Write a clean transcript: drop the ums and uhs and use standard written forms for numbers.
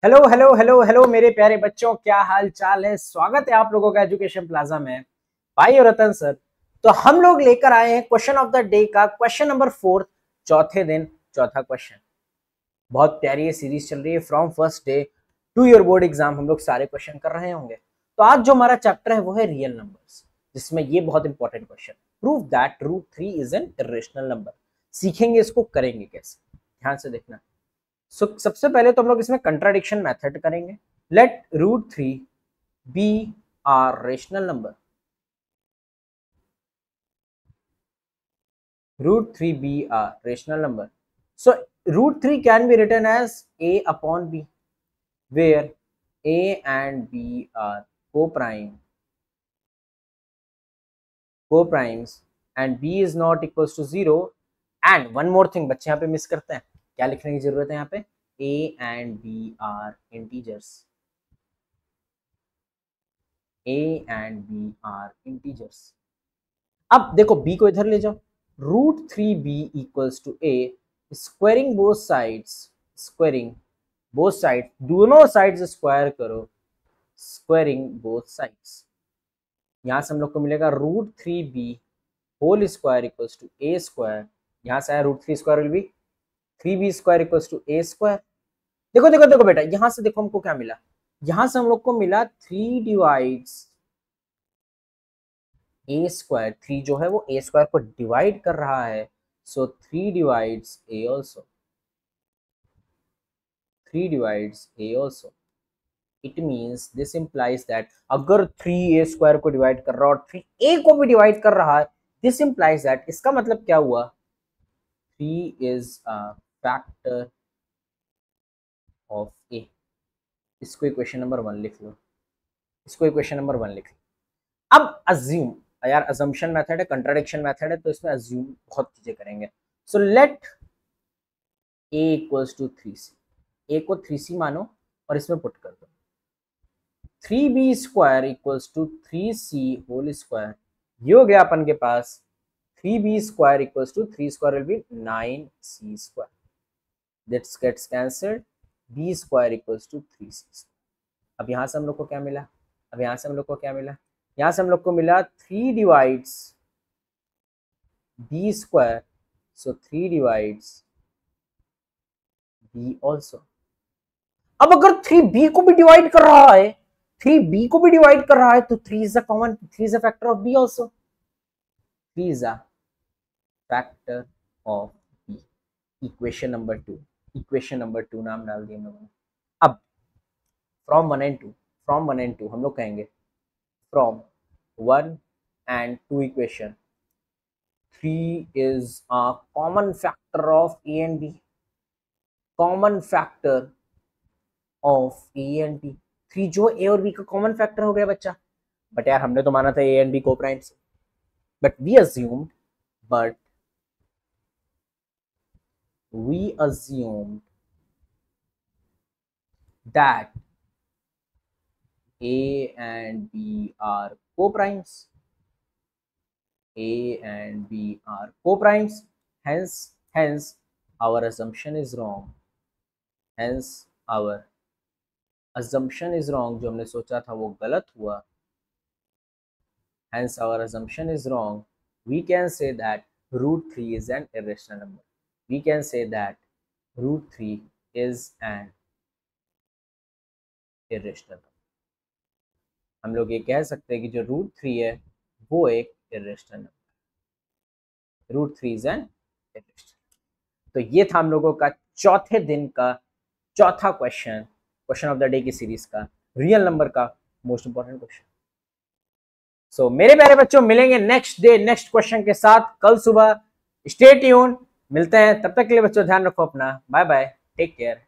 Hello hello hello hello मेरे प्यारे बच्चों, क्या हाल चाल है। स्वागत है आप लोगों का एजुकेशन प्लाजा में। भाई और रतन सर, तो हम लोग लेकर आए हैं क्वेश्चन ऑफ द डे का क्वेश्चन नंबर 4, चौथे दिन चौथा क्वेश्चन। बहुत प्यारी ये सीरीज चल रही है, from first day to your board exam हम लोग सारे क्वेश्चन कर रहे होंगे। तो आज जो हमारा चैप्टर है वो है रियल नंबर्स, जिसमें ये बहुत important question, prove that root 3 is an irrational number. सीखेंगे इसको, करेंगे कैसे, ध्यान से देखना। सबसे पहले तो हम लोग इसमें कंट्राडिक्शन मेथड करेंगे। Let root 3 be a rational number. root 3 be a rational number. So root 3 can be written as a upon b, where a and b are co-primes and b is not equals to 0. And one more thing बच्चे यहाँ पे miss करते हैं, क्या लिखने की जरूरत है यहाँ पे, a and b are integers. a and b are integers. अब देखो b को इधर ले जाओ, root 3b equals to a, squaring both sides, दोनों साइड्स स्क्वायर करो, स्क्वायरिंग बोथ साइड्स। यहां से हम लोग को मिलेगा root 3b whole square equals to a square. यहां से आया root 3 square will be 3b square equals to a square. देखो देखो देखो बेटा, यहां से देखो हमको क्या मिला, यहां से हम लोग को मिला 3 डिवाइड्स ए स्क्वायर। 3 जो है वो ए स्क्वायर को डिवाइड कर रहा है, सो 3 divides A also, 3 divides A also. It means this implies that अगर 3 ए स्क्वायर को डिवाइड कर रहा है और 3 ए को भी डिवाइड कर रहा है, दिस इंप्लाइज दैट, इसका मतलब क्या हुआ, 3 इज अ फैक्टर ऑफ ए। इसको इक्वेशन नंबर 1 लिख लो, इसको इक्वेशन नंबर 1 लिख लो। अब अज्यूम, यार अजम्पशन मेथड है, कंट्राडिक्शन मेथड है, तो इसमें अज्यूम बहुत चीजें करेंगे। So let a equals to 3c, a को 3c मानो और इसमें पुट कर दो। 3b square equals to 3c whole square, ये हो गया अपन के पास 3b square equals to 3 square will be 9c square, that's gets cancelled, b square equals to 3c। अब यहां से हम लोग को क्या मिला, अब यहां से हम लोग को क्या मिला, यहां से हम लोग को मिला 3 डिवाइड्स b स्क्वायर, सो 3 डिवाइड्स b ऑल्सो। अब अगर 3b को भी डिवाइड कर रहा है, 3b को भी डिवाइड कर रहा है, तो 3 is a common, 3 is a factor of b also, 3 is a factor of b। Equation number 2, equation number 2 नाम डाल दिया हम लोगों ने। अब फ्रॉम 1 एंड 2, फ्रॉम 1 एंड 2 हम लोग कहेंगे from 1 and 2 equation, 3 is a common factor of a and b, common factor of a and b। 3 जो a और b का कॉमन फैक्टर हो गया बच्चा। बट यार हमने तो माना था a and b coprimes, but we assumed that a and b are co-primes, a and b are co-primes, hence our assumption is wrong, hence our assumption is wrong, जो हमने सोचा था वो गलत हुआ, hence our assumption is wrong। We can say that root 3 is an irrational number, we can say that root 3 is an irrational number। हम लोग ये कह सकते हैं कि जो रूट 3 है वो एक irrational number, root 3 is an irrational. तो ये था हम लोगों का चौथे दिन का चौथा question, question of the day की सीरीज का, रियल नंबर का मोस्ट इंपॉर्टेंट क्वेश्चन। सो मेरे प्यारे बच्चों, मिलेंगे नेक्स्ट डे नेक्स्ट क्वेश्चन के साथ कल सुबह। स्टे ट्यून, मिलते हैं, तब तक के लिए बच्चों ध्यान रखो अपना, बाय बाय, टेक केयर।